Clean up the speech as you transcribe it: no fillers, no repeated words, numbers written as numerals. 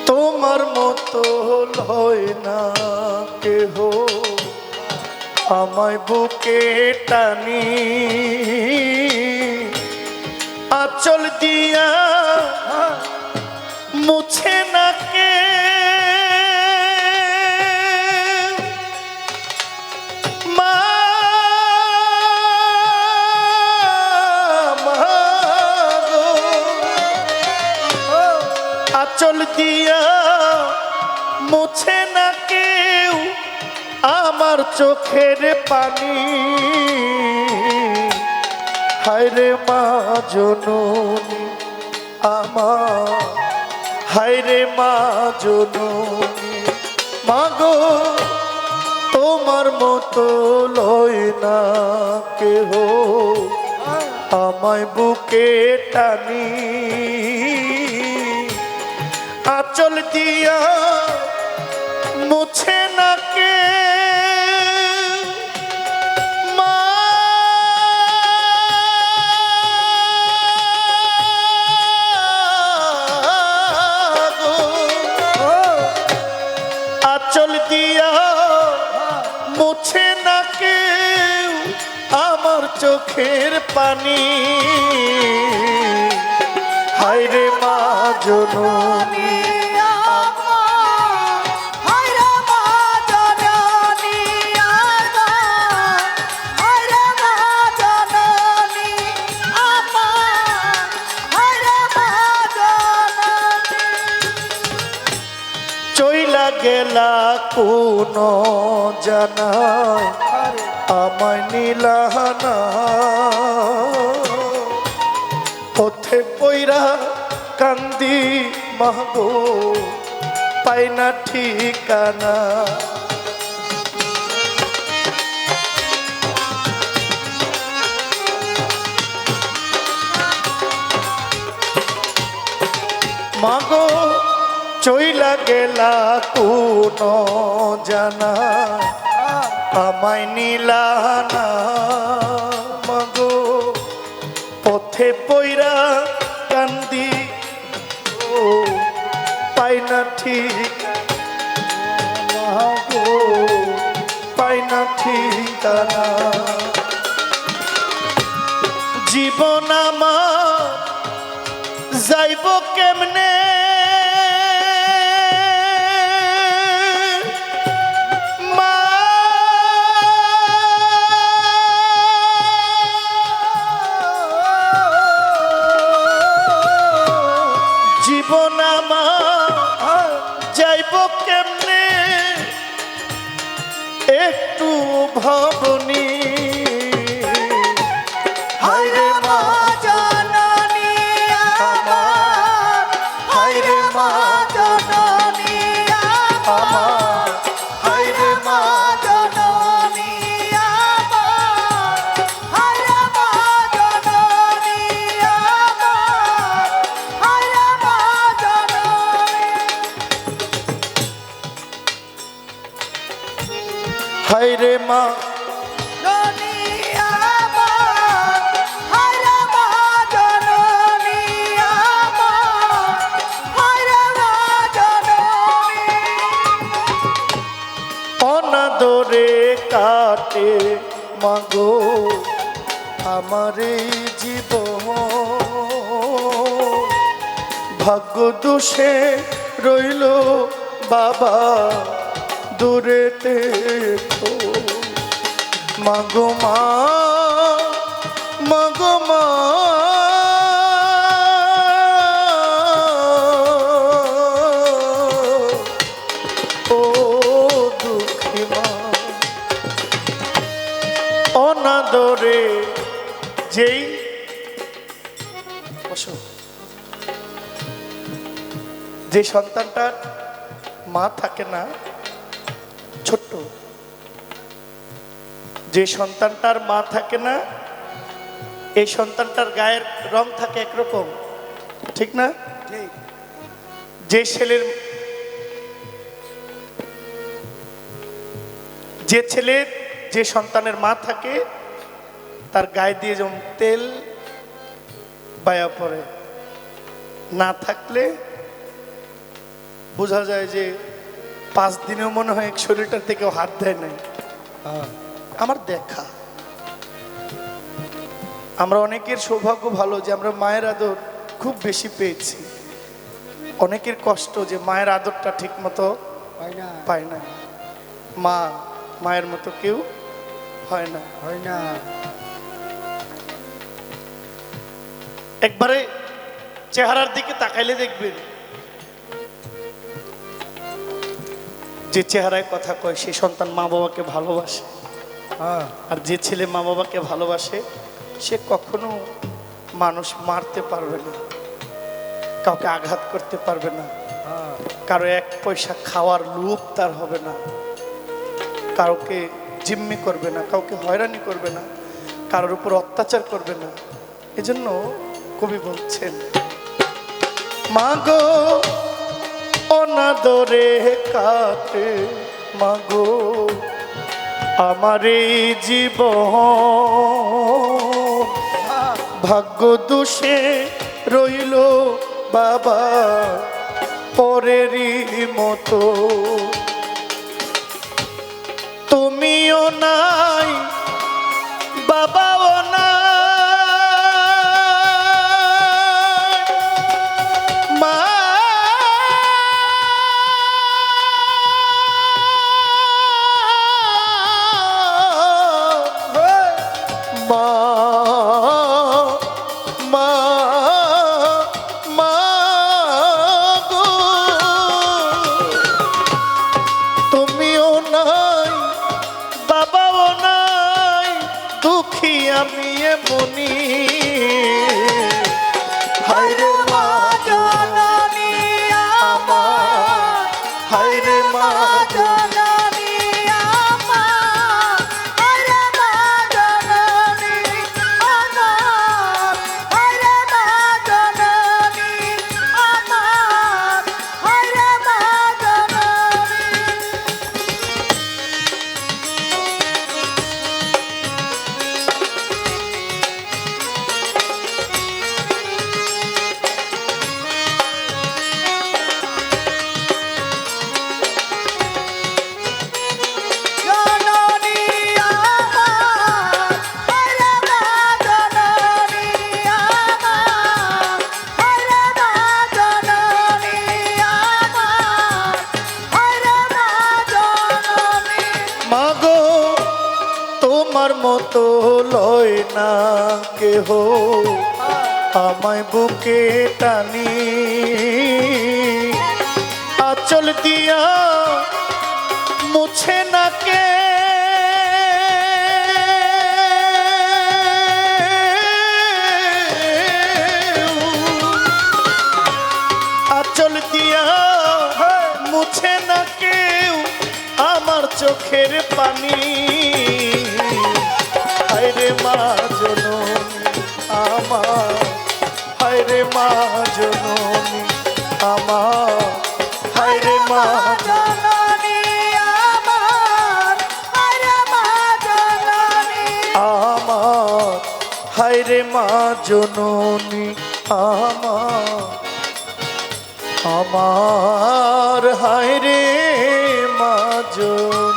তোমার মতো হয় না কেহ আমায় বুকে টানি আঁচল দিয়া মুছে না কে আঁচল দিয়া মুছে না কেউ আমার চোখের পানি হায়রে মা জননী আমার হায়রে মা জননী মাগো তোমার মতো লয় না কেহ আমায় বুকে টানি আঁচল দিয়া মুছে না কে আঁচল দিয়া মুছে না কেউ আমার চোখের পানি হায়রে মা জননী চইলা গেলা কোন জানায় আমায় নীলাহানা পথে পইরা কান্দি মাগো পাই না ঠিকানা মাগো চইলা গেলা কোন জানা আমায় নীলানা মাগো পথে পইরা কান্দি ও পাই না ঠিক মাগো পাই না ঠিকানা জীবন আমার যাইব কেমনে জীবন আমার যাইব কেমনে একটু ভাবনি হায়রে মা জননী আমার হায়রে মা জননী আমার হায়রে মা জননী আমার হায়রে মা জননী আমার হায়রে মা হায়রে মা জননী আমার হায়রে মা জননী আমার হায়রে মা জননী অনাদরে কাটে মাগো আমার এই জীবন ভাগ্য দোষে রইল বাবা দূরেতে মাগো মা মাগো মা ও দুঃখী মা অনাদরে যেই যে সন্তানটার মা থাকে না ছোট্ট যে সন্তানটার মা থাকে না এই সন্তানটার গায়ের রং থাকে একরকম ঠিক না যে ছেলের যে সন্তানের মা থাকে তার গায়ে দিয়ে যেমন তেল বায়া পড়ে, না থাকলে বোঝা যায় যে 5 দিনেও মনে হয় শরীরটার থেকে হাত দেয় নাই। আমার দেখা, আমরা অনেকের সৌভাগ্য ভালো যে আমরা মায়ের আদর খুব বেশি পেয়েছি। অনেকের কষ্ট যে মায়ের আদরটা ঠিক মতো পায় না। মায়ের মতো কেউ হয় না। একবারে চেহারার দিকে তাকাইলে দেখবেন যে চেহারায় কথা কয় সেই সন্তান মা বাবাকে ভালোবাসে। আর যে ছেলে মা বাবাকে ভালোবাসে সে কখনো মানুষ মারতে পারবে না, কাউকে আঘাত করতে পারবে না, কারো 1 পয়সা খাওয়ার লোভ তার হবে না, কাউকে জিম্মি করবে না, কাউকে হয়রানি করবে না, কারোর উপর অত্যাচার করবে না। এজন্য কবি বলছেন, মাগো অনাদরে কাটে মাগো আমার এই জীবন, ভাগ্য দোষে রইল বাবা পরেরই মতো, তুমিও নাই বাবাও নাই, মা আমি এমনি, হায়রে মা জননী আমার, হায়রে মা জননী আমার, হায়রে মা জননী আমার, হায়রে মা জননী আমার, হায়রে মা জননী। তোমার মতো লয় না কেহ আমায় বুকে টানি, আঁচল দিয়া মুছে না কে আঁচল দিয়া মুছে না কেউ আমার চোখের পানি, হায়রে মা জননী আমার, হায়রে মা জননী আমার, হায়রে মা জননী আমার, হায়রে মা জননী আমার, হায়রে মা জননী আমার, আমার হায়রে মা জননী।